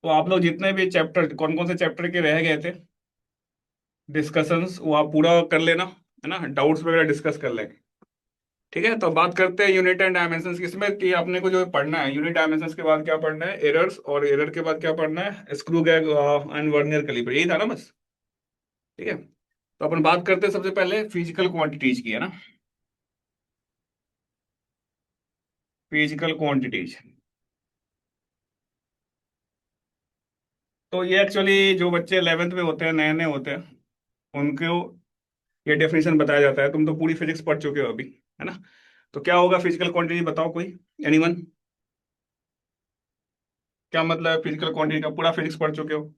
तो आप लोग जितने भी चैप्टर, कौन कौन से चैप्टर के रह गए थे डिस्कशंस, वो आप पूरा कर लेना, है ना, डाउट्स वगैरह डिस्कस कर लेंगे। ठीक है, तो बात करते हैं यूनिट एंड डायमेंशंस किसमें, कि आपने को जो पढ़ना है यूनिट डायमेंशंस के बाद क्या पढ़ना है, एरर्स, और एरर के बाद क्या पढ़ना है, screw gauge and vernier calliper, यही था ना बस। ठीक है, तो अपन बात करते हैं सबसे पहले फिजिकल क्वांटिटीज की, है ना, फिजिकल क्वांटिटीज। तो ये एक्चुअली जो बच्चे 11th में होते हैं, नए नए होते हैं, उनको ये डेफिनेशन बताया जाता है। तुम तो पूरी फिजिक्स पढ़ चुके हो अभी, है ना। तो क्या होगा फिजिकल क्वांटिटी, बताओ कोई, एनीवन, क्या मतलब है फिजिकल क्वांटिटी का, पूरा फिजिक्स पढ़ चुके हो,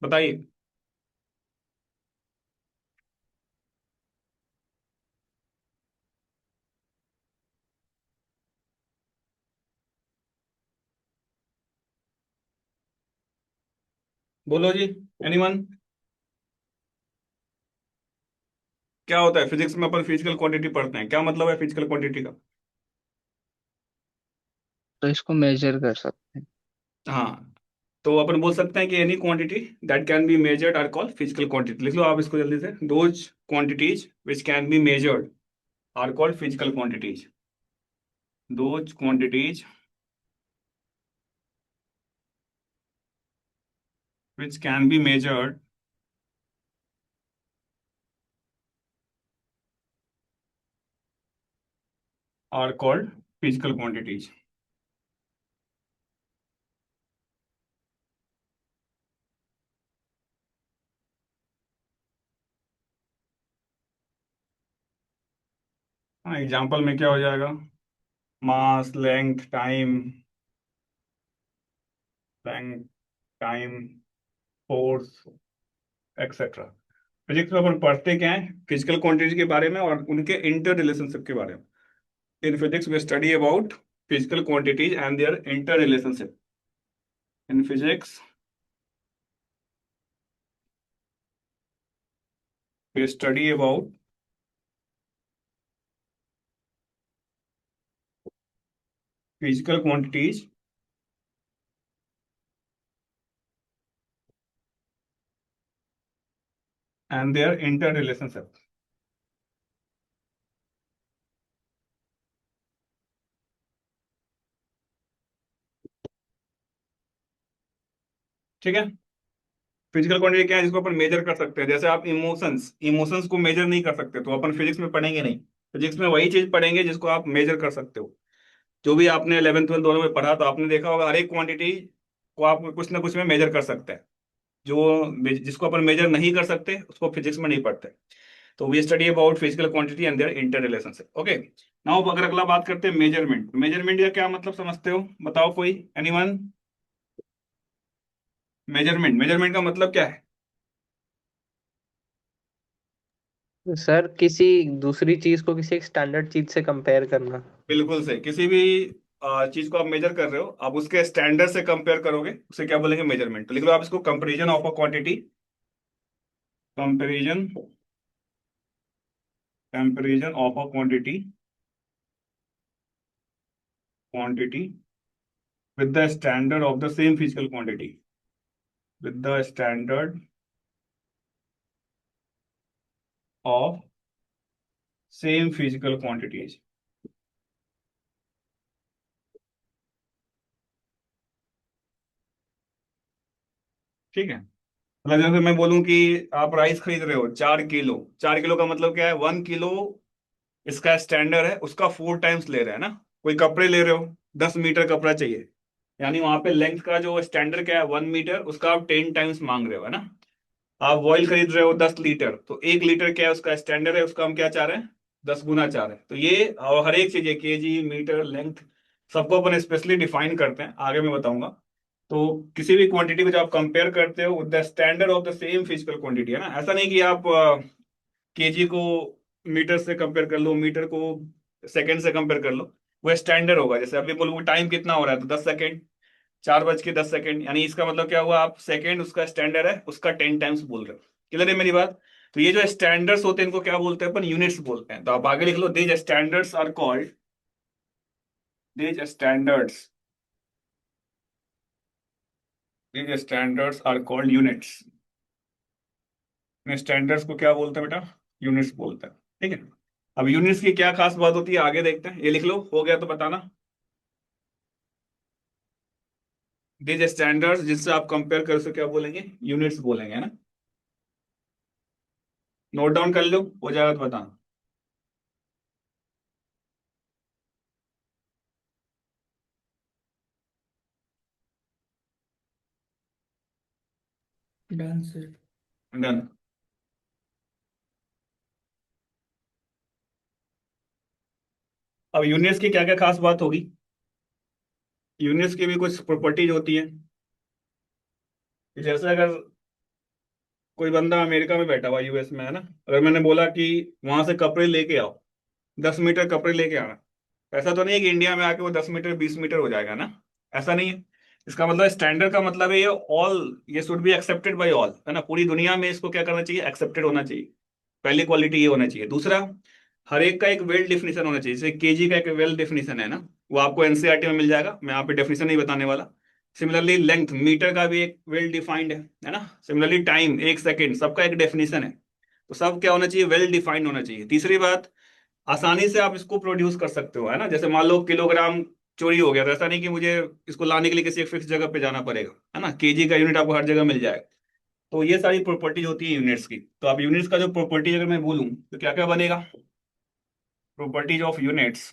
बताइए। बोलो जी, एनीवन। क्या होता है फिजिक्स में, अपन फिजिकल क्वांटिटी पढ़ते हैं, क्या मतलब है फिजिकल क्वांटिटी का। तो इसको मेजर कर सकते हैं। हाँ, तो अपन बोल सकते हैं कि any quantity that can be measured are called physical quantity. लिख लो आप इसको जल्दी से, those quantities which can be measured are called physical quantities. Those quantities which can be measured are called physical quantities. हाँ, एग्जाम्पल में क्या हो जाएगा, mass, length, time, length, time, force, etcetera. Physics में अपन पढ़ते क्या है, फिजिकल क्वांटिटी के बारे में और उनके इंटर रिलेशनशिप के बारे में। In physics we study about physical quantities and their inter relationship. In physics we study about physical quantities and their inter relationship. ठीक है, फिजिकल क्वांटिटी क्या है जिसको अपन मेजर कर सकते हैं, जैसे आप इमोशंस, इमोशंस को मेजर नहीं कर सकते तो अपन फिजिक्स में पढ़ेंगे नहीं। फिजिक्स में वही चीज पढ़ेंगे जिसको आप मेजर कर सकते हो। जो भी आपने 11th 12th दोनों में पढ़ा, तो आपने देखा होगा हर एक क्वांटिटी को आप कुछ ना कुछ में मेजर कर सकते हैं। जो जिसको अपन मेजर नहीं कर सकते उसको फिजिक्स में नहीं पढ़ते। तो we study about physical quantity and their inter relationship. Okay, now अगर अगला बात करते हैं मेजरमेंट। मेजरमेंट का क्या मतलब समझते हो, बताओ कोई, एनीवन। मेजरमेंट, मेजरमेंट का मतलब क्या है। सर किसी दूसरी चीज को किसी एक स्टैंडर्ड चीज से कंपेयर करना। बिल्कुल सही, किसी भी चीज को आप मेजर कर रहे हो, आप उसके स्टैंडर्ड से कंपेयर करोगे, उसे क्या बोलेंगे, मेजरमेंट। तो लिख लो आप इसको, comparison of a quantity, comparison, comparison of a quantity, quantity with the standard of the same physical quantity, with the standard of same physical quantities। ठीक है, मतलब जैसे मैं बोलूं कि आप राइस खरीद रहे हो 4 किलो, 4 किलो का मतलब क्या है, 1 किलो इसका स्टैंडर्ड है, उसका 4 टाइम्स ले रहे हैं ना। कोई कपड़े ले रहे हो, 10 मीटर कपड़ा चाहिए, यानी वहां पे लेंथ का जो स्टैंडर्ड क्या है 1 मीटर, उसका आप 10 टाइम्स मांग रहे हो, है ना। आप ऑयल खरीद रहे हो 10 लीटर, तो 1 लीटर क्या है उसका स्टैंडर्ड है, उसका हम क्या चाह रहे हैं, 10 गुना चाह रहे हैं। तो ये और हर एक चीज है, केजी, मीटर, लेंथ, सबको अपन स्पेशली डिफाइन करते हैं, आगे मैं बताऊंगा। तो किसी भी क्वांटिटी को जब आप कंपेयर करते हो with the standard of the same physical quantity, है ना, ऐसा नहीं कि आप केजी को मीटर से कंपेयर कर लो, मीटर को सेकंड से कंपेयर कर लो। वो स्टैंडर्ड होगा, जैसे अभी बोलो टाइम कितना हो रहा है तो 10 सेकंड, 4:10, यानी इसका मतलब क्या हुआ, आप सेकंड उसका स्टैंडर्ड है, उसका 10 टाइम्स बोल रहे हो। क्लियर है मेरी बात। तो ये जो स्टैंडर्ड्स होते हैं इनको क्या बोलते हैं अपन, यूनिट्स बोलते हैं। तो आप आगे लिख लो, these standards are called, these standards these standards are called units। Standards को क्या बोलते हैं बेटा? यूनिट्स बोलते हैं। ठीक है। अब यूनिट्स की क्या खास बात होती है आगे देखते हैं, ये लिख लो, हो गया तो बताना। दीज स्टैंडर्ड्स जिससे आप कंपेयर कर सके क्या बोलेंगे? यूनिट्स बोलेंगे, है ना? नोट डाउन कर लो, हो जाएगा तो बताना। Done sir. डन। अब यूनिट्स की क्या क्या खास बात होगी? यूनिट्स की भी कुछ प्रॉपर्टीज होती है। जैसे अगर कोई बंदा अमेरिका में बैठा हुआ, यूएस में, है ना, अगर मैंने बोला कि वहां से कपड़े लेके आओ, 10 मीटर कपड़े लेके आना, ऐसा तो नहीं है कि इंडिया में आके वो 10 मीटर 20 मीटर हो जाएगा ना। ऐसा नहीं है। इसका मतलब स्टैंडर्ड का मतलब है ये ऑल, ये should be accepted by all, है ना, पूरी दुनिया में इसको क्या करना चाहिए? एक्सेप्टेड होना चाहिए। पहली क्वालिटी ये होना चाहिए। दूसरा, हर एक का एक वेल डेफिनेशन होना चाहिए। जैसे केजी का एक वेल डेफिनेशन है ना, वो आपको एनसीईआरटी में मिल जाएगा, मैं यहाँ पे डेफिनेशन नहीं बताने वाला। सिमिलरली लेंथ, मीटर का भी एक वेल डिफाइंड है ना। सिमिलरली टाइम, 1 सेकेंड, सबका एक डेफिनेशन है। तो सब क्या होना चाहिए? वेल डिफाइंड होना चाहिए। तीसरी बात, आसानी से आप इसको प्रोड्यूस कर सकते हो, है ना। जैसे मान लो किलोग्राम चोरी हो गया, तो ऐसा नहीं कि मुझे इसको लाने के लिए किसी एक फिक्स जगह पे जाना पड़ेगा, है ना। केजी का यूनिट आपको हर जगह मिल जाएगा। तो ये सारी प्रॉपर्टीज होती है यूनिट्स की। तो आप यूनिट्स का जो प्रॉपर्टी अगर मैं बोलूं तो क्या क्या बनेगा? Properties of units.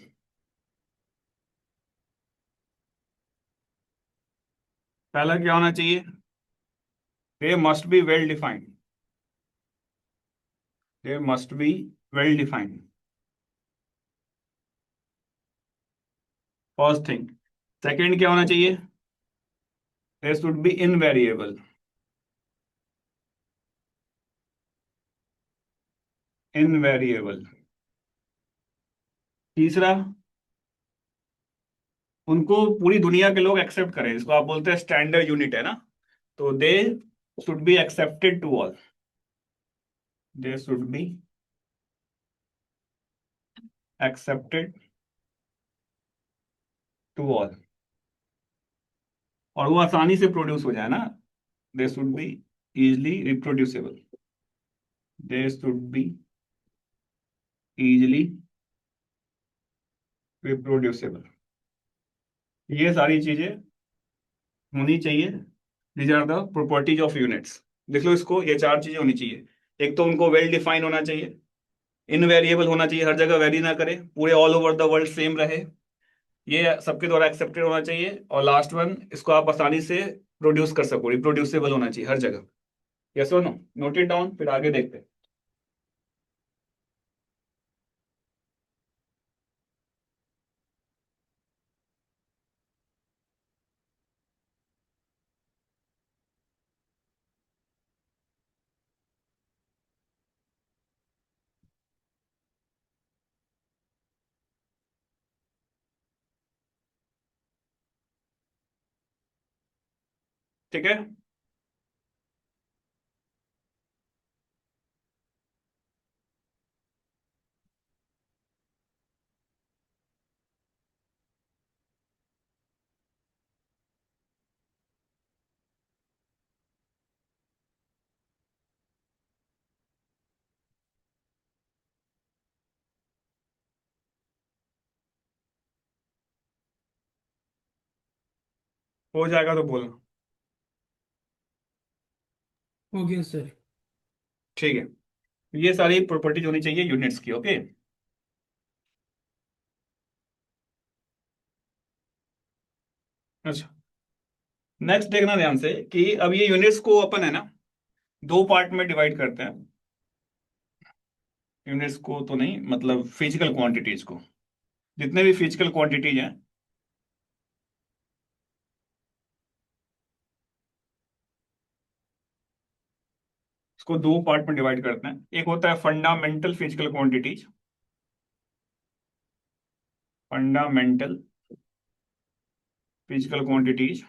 पहला क्या होना चाहिए? They must be well defined. They must be well defined, first thing. Second क्या होना चाहिए? दे शुड बी इनवेरिएबल। इनवेरिएबल। तीसरा, उनको पूरी दुनिया के लोग एक्सेप्ट करें, इसको आप बोलते हैं स्टैंडर्ड यूनिट, है ना। तो they should be accepted to all. They should be accepted to all. और वो आसानी से प्रोड्यूस हो जाए ना। They should be easily reproducible. They should be easily reproducible. ये सारी चीजें होनी चाहिए। These are the properties of units. देख लो इसको, ये चार चीजें होनी चाहिए। एक तो उनको वेल डिफाइन होना चाहिए, इनवेरिएबल होना चाहिए, हर जगह वेरी ना करे, पूरे all over the world same रहे, ये सबके द्वारा एक्सेप्टेड होना चाहिए, और लास्ट वन, इसको आप आसानी से प्रोड्यूस कर सको, रिप्रोड्यूसेबल होना चाहिए हर जगह। यस और नो? नोट इट डाउन, फिर आगे देखते हैं। ठीक है। हो जाएगा तो बोलना। हो गया सर। ठीक है। ये सारी प्रॉपर्टीज होनी चाहिए यूनिट्स की। ओके। अच्छा, नेक्स्ट देखना ध्यान से कि अब ये यूनिट्स को अपन, है ना, दो पार्ट में डिवाइड करते हैं। यूनिट्स को तो नहीं, मतलब फिजिकल क्वांटिटीज को, जितने भी फिजिकल क्वांटिटीज हैं, इसको दो पार्ट में डिवाइड करते हैं। एक होता है fundamental physical quantities, fundamental physical quantities,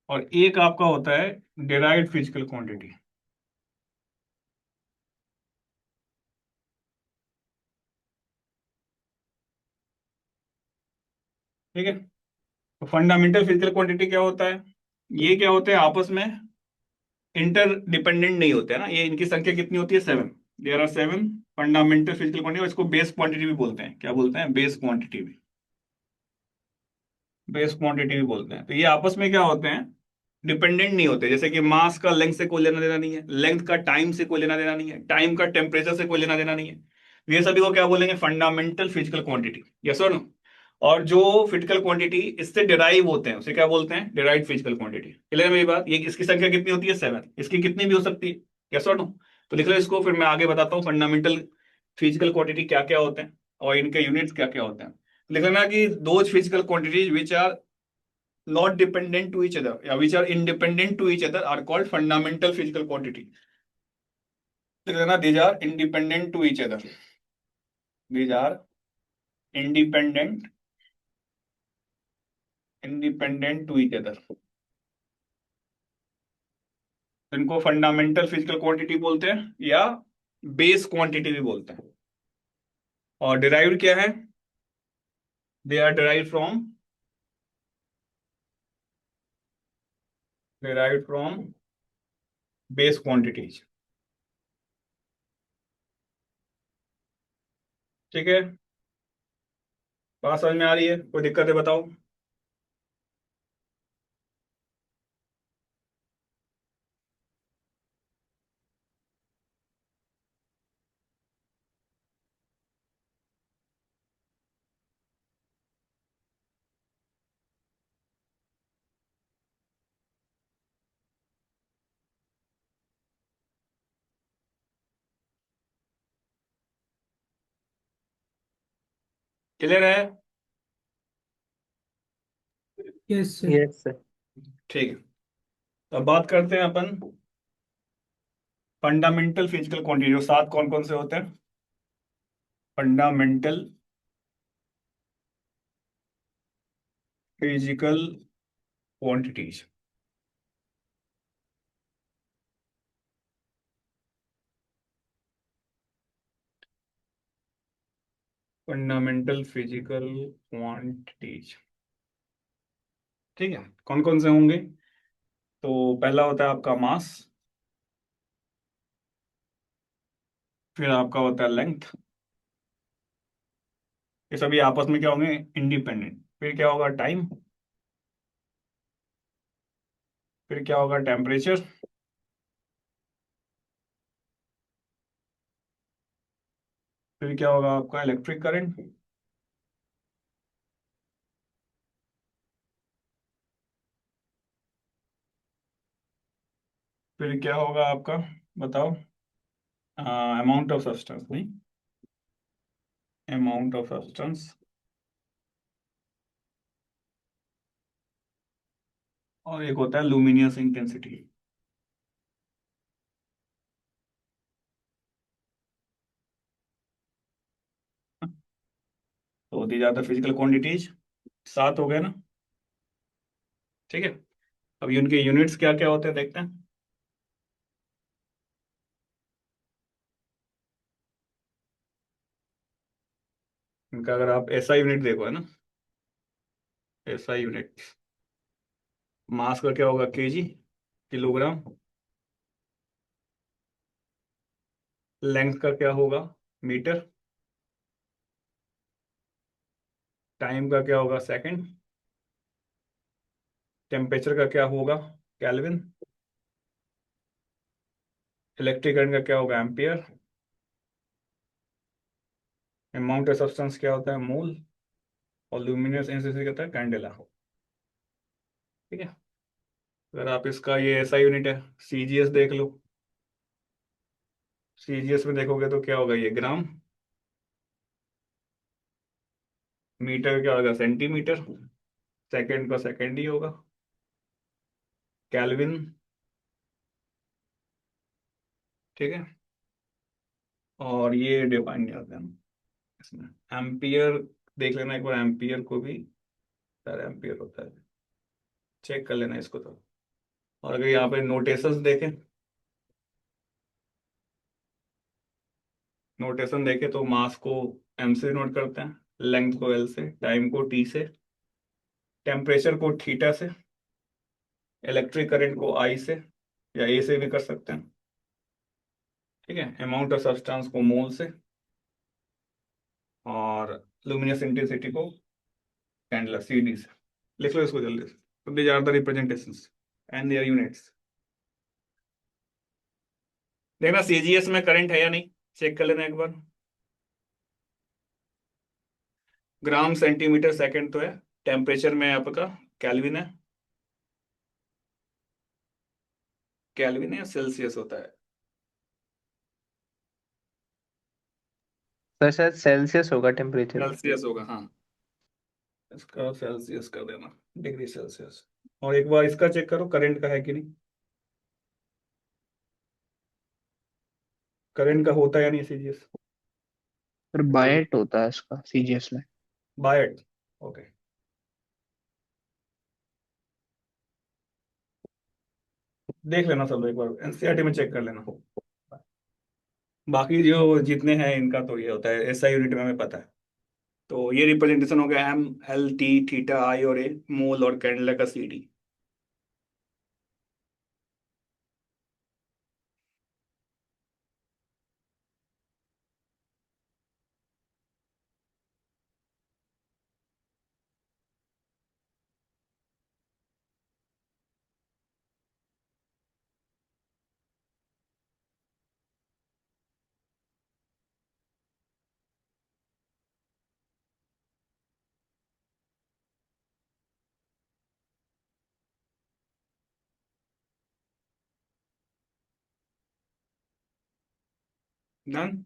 और एक आपका होता है डेराइव्ड फिजिकल क्वांटिटी। ठीक है। तो फंडामेंटल फिजिकल क्वांटिटी क्या होता है? ये क्या होते हैं, आपस में इंटर डिपेंडेंट नहीं होते हैं ना। ये इनकी संख्या कितनी होती है? 7। There are 7 fundamental physical quantity. इसको बेस क्वांटिटी भी बोलते हैं। क्या बोलते हैं? बेस क्वांटिटी भी। बेस क्वांटिटी भी बोलते हैं। तो ये आपस में क्या होते हैं? डिपेंडेंट नहीं होते। जैसे कि मास का लेंथ से कोई लेना देना नहीं है, लेंथ का टाइम से कोई लेना देना नहीं है, टाइम का टेम्परेचर से कोई लेना देना नहीं है। ये सभी को क्या बोलेंगे? Fundamental physical quantity. यस और नो? और जो फिजिकल क्वांटिटी इससे डिराइव होते हैं उसे क्या बोलते हैं? Derived physical quantity. क्लियर है मेरी बात? ये इसकी संख्या कितनी होती है? 7। इसकी कितनी भी हो सकती है। यस और नो? तो लिख लो इसको, फिर मैं आगे बताता हूँ फंडामेंटल फिजिकल क्वांटिटी क्या क्या होते हैं और इनके यूनिट्स क्या क्या होते हैं। लिख लेना कि those physical quantities which are not dependent to each other, yeah, which are independent to each other are called fundamental physical quantity. These are independent to each other. These are independent to each other. इनको fundamental physical quantity बोलते हैं या base quantity भी बोलते हैं। और derived क्या है? They are derived from base quantities. ठीक है, बात समझ में आ रही है? कोई दिक्कत है बताओ। क्लियर है? Yes sir. Yes sir. ठीक है, तो अब बात करते हैं अपन फंडामेंटल फिजिकल क्वांटिटी। जो सात कौन कौन से होते हैं? Fundamental physical quantities. Fundamental physical quantities, ठीक है। कौन कौन से होंगे? तो पहला होता है आपका मास, फिर आपका होता है लेंथ। ये सभी आपस में क्या होंगे? इंडिपेंडेंट। फिर क्या होगा? टाइम। फिर क्या होगा? टेम्परेचर। फिर क्या होगा आपका? Electric current. फिर क्या होगा आपका? बताओ। अमाउंट ऑफ सब्सटेंस, नहीं, अमाउंट ऑफ सब्सटेंस। और एक होता है लुमिनियस इंटेंसिटी। तो these are the physical quantities. सात हो गए ना? ठीक है। अब इनके यूनिट्स क्या क्या होते हैं देखते हैं। इनका अगर आप ऐसा यूनिट देखो, है ना, ऐसा यूनिट, मास का क्या होगा? KG, kilogram. लेंथ का क्या होगा? मीटर। टाइम का क्या होगा? सेकंड। टेम्परेचर का क्या होगा? केल्विन। इलेक्ट्रिक करंट का क्या होगा? एम्पियर। अमाउंट ऑफ सब्सटेंस क्या होता है? मोल। और ल्यूमिनस इंटेंसिटी कहता है कैंडेला। ठीक है। अगर आप इसका ये ऐसा यूनिट है, सीजीएस देख लो। सीजीएस में देखोगे तो क्या होगा? ये ग्राम। मीटर क्या होगा? सेंटीमीटर। सेकंड का सेकंड ही होगा। केल्विन। ठीक है। और ये डिफाइन करते हैं इसमें। एम्पियर देख लेना एक बार, एम्पियर को भी, सर एम्पियर होता है, चेक कर लेना इसको तो। और अगर यहाँ पे नोटेशंस देखें, नोटेशन देखें तो मास को एम से नोट करते हैं, लेंथ को एल से, टाइम को टी से, टेम्परेचर को थीटा से, इलेक्ट्रिक करंट को आई से या ए से भी कर सकते हैं, ठीक है, अमाउंट ऑफ सब्सटेंस को मोल से, और लुमिनस इंटेंसिटी को कैंडला सीडी से। लिख लो इसको जल्दी से। तो these are the representations and their units. देखना सीजीएस में करंट है या नहीं, चेक कर लेना एक बार। ग्राम सेंटीमीटर सेकंड तो है, टेम्परेचर में आपका केल्विन है, केल्विन है या सेल्सियस होता है? सर शायद सेल्सियस होगा टेम्परेचर। सेल्सियस होगा, हाँ। इसका सेल्सियस कर देना, डिग्री सेल्सियस। और एक बार इसका चेक करो करंट का है कि नहीं, करंट का होता है या नहीं सीजीएस? पर बायट होता है इसका सीजीएस में। बायट, ओके। देख लेना सब एक बार, एनसीईआरटी में चेक कर लेना। बाकी जो जितने हैं इनका तो ये होता है एसआई यूनिट में, हमें पता है। तो ये रिप्रेजेंटेशन हो गया एम एल टी थीटा आई और ए, मोल और कैंडला का सी डी। डन।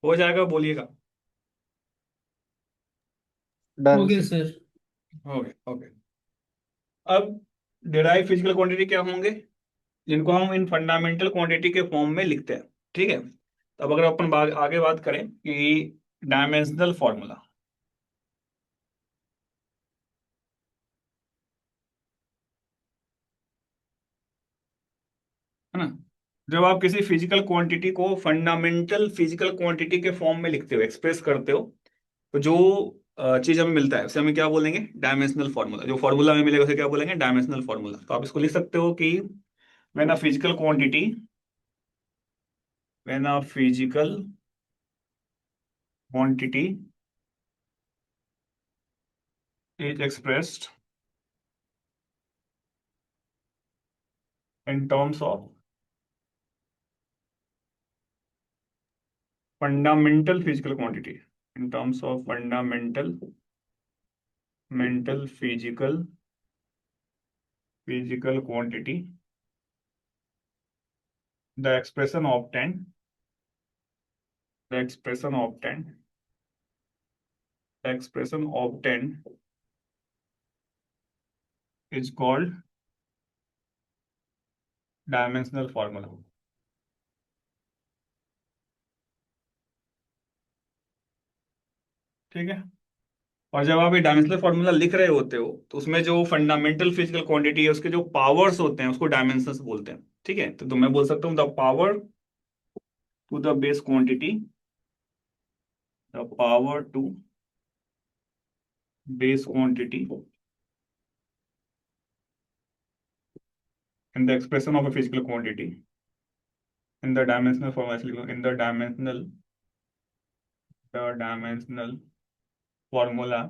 हो जाएगा, बोलिएगा। Done okay sir. सर। हो गया, ओके। अब डिराइव फिजिकल क्वांटिटी क्या होंगे, जिनको हम इन फंडामेंटल क्वांटिटी के फॉर्म में लिखते हैं, ठीक है। तो अब अगर अपन आगे बात करें कि डायमेंशनल फॉर्मूला, है ना। जब आप किसी फिजिकल क्वांटिटी को फंडामेंटल फिजिकल क्वांटिटी के फॉर्म में लिखते हो, एक्सप्रेस करते हो, तो जो चीज हमें मिलता है उसे हमें क्या बोलेंगे, डायमेंशनल फॉर्मूला। जो फॉर्मूला हमें मिलेगा उसे क्या बोलेंगे, डायमेंशनल फॉर्मूला। तो आप इसको लिख सकते हो कि when a physical quantity, when a physical quantity is expressed in terms of fundamental physical quantity, in terms of fundamental mental physical quantity, the expression obtained, the expression obtained, the expression obtained is called dimensional formula, ठीक है। और जब आप ये dimensional formula लिख रहे होते हो तो उसमें जो फंडामेंटल फिजिकल क्वांटिटी है उसके जो पावर्स होते हैं उसको डायमेंशंस बोलते हैं, ठीक है। तो मैं बोल सकता हूँ the power to the base quantity, the power to base quantity in the expression of a physical quantity in the dimensional form, actually in the dimensional formula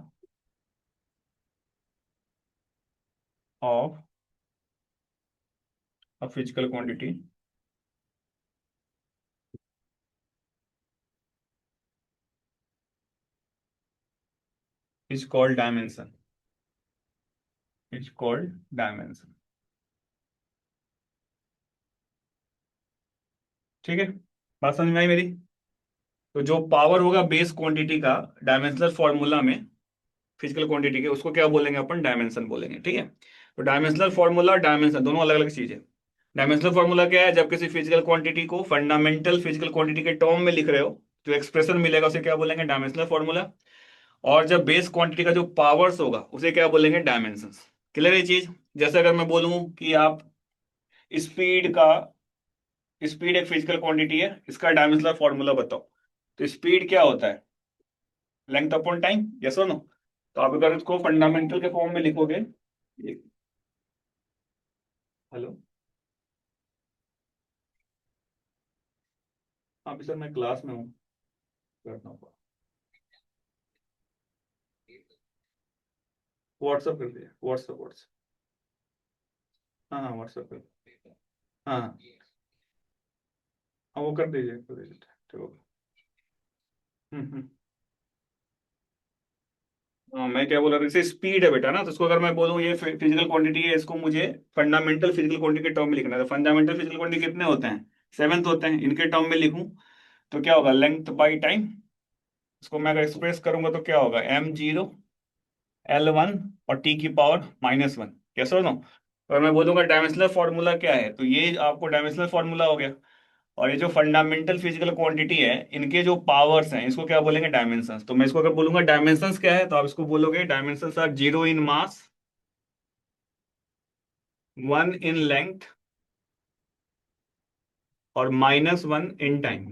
of a physical quantity is called dimension, is called dimension. ठीक है, बात समझ में आई मेरी? तो जो power होगा base quantity का डायमेंशनल फॉर्मूला में, फिजिकल क्वांटिटी के, उसको क्या बोलेंगे अपन? डायमेंशन बोलेंगे। ठीक है, तो डायमेंशनल फॉर्मूला, डायमेंशन दोनों अलग अलग चीज है। डायमेंशनल फॉर्मूला क्या है? जब किसी फिजिकल क्वांटिटी को फंडामेंटल फिजिकल क्वांटिटी के टर्म में लिख रहे हो, जो एक्सप्रेशन मिलेगा उसे क्या बोलेंगे? Dimensional formula. और जब बेस क्वांटिटी का जो पावर्स होगा उसे क्या बोलेंगे? डायमेंशंस। क्लियर है चीज? जैसे अगर मैं बोलूं कि आप स्पीड का, स्पीड एक फिजिकल क्वांटिटी है, इसका डायमेंशनल फॉर्मूला बताओ, तो स्पीड क्या होता है? लेंथ अपॉन टाइम, यस और नो? तो आप अगर इसको फंडामेंटल के फॉर्म में लिखोगे, हेलो, हाँ सर मैं क्लास में हूँ, करता हूँ, व्हाट्सअप कर दिया, व्हाट्सअप व्हाट्सअप, हाँ हाँ व्हाट्सअप कर, हाँ हाँ हाँ, वो कर दीजिए ठीक होगा। हम्म। हाँ मैं क्या बोल रहा था, जैसे स्पीड है बेटा ना, तो इसको अगर मैं बोलूँ ये फिजिकल क्वांटिटी है, इसको मुझे फंडामेंटल फिजिकल क्वांटिटी के टर्म में लिखना है। तो फंडामेंटल फिजिकल क्वांटिटी कितने होते हैं? 7 होते हैं। इनके टर्म में लिखूं तो क्या होगा? Length by time. इसको मैं अगर एक्सप्रेस करूंगा तो क्या होगा? m0 L1 और t⁻⁻1, कैसे हो ना? और मैं बोलूंगा डायमेंशनल फॉर्मूला क्या है, तो ये आपको डायमेंशनल फॉर्मूला हो गया। और ये जो फंडामेंटल फिजिकल क्वांटिटी है, इनके जो पावर्स हैं, इसको क्या बोलेंगे? डायमेंशंस। तो मैं इसको अगर बोलूंगा डायमेंशंस क्या है, तो आप इसको बोलोगे dimensions are 0 in mass, 1 in length और -1 इन टाइम।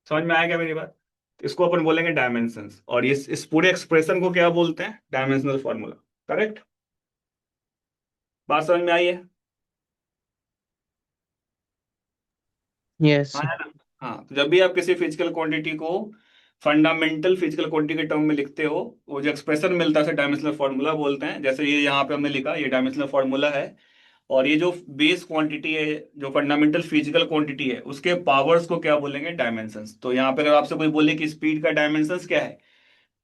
समझ में आएगा मेरी बात? तो इसको अपन बोलेंगे डायमेंशंस, और इस पूरे एक्सप्रेशन को क्या बोलते हैं? Dimensional formula. करेक्ट? बात समझ में आई है? यस हाँ सर। है ना? हाँ, तो जब भी आप किसी फिजिकल क्वांटिटी को फंडामेंटल फिजिकल क्वांटिटी के टर्म में लिखते हो, वो जो एक्सप्रेशन मिलता है उसे डायमेंशनल फार्मूला बोलते हैं। जैसे ये यहाँ पे हमने लिखा, ये डायमेंशनल फार्मूला है। और ये जो बेस क्वांटिटी है, जो फंडामेंटल फिजिकल क्वांटिटी है, उसके पावर्स को क्या बोलेंगे? डायमेंशंस। तो यहाँ पे अगर आपसे कोई बोले कि स्पीड का डायमेंशंस क्या है,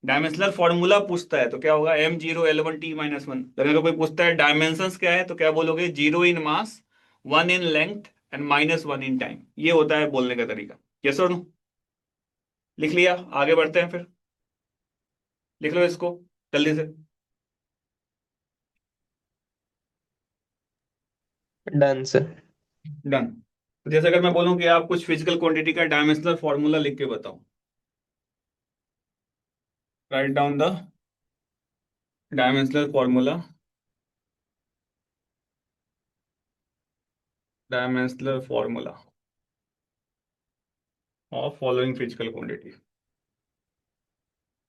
डायमेंशनल फॉर्मूला पूछता है तो क्या होगा? m0 L1 t−1। अगर कोई पूछता है डायमेंशंस क्या है, तो क्या बोलोगे? 0 in mass, 1 in length and -1 in time. ये होता है बोलने का तरीका। यस और नो? लिख लिया? आगे बढ़ते हैं फिर। लिख लो इसको जल्दी से। Done sir. डन। तो जैसे अगर मैं बोलूं कि आप कुछ फिजिकल क्वांटिटी का डायमेंशनल फॉर्मूला लिख के बताओ, write down the dimensional formula, dimensional formula of following physical quantity.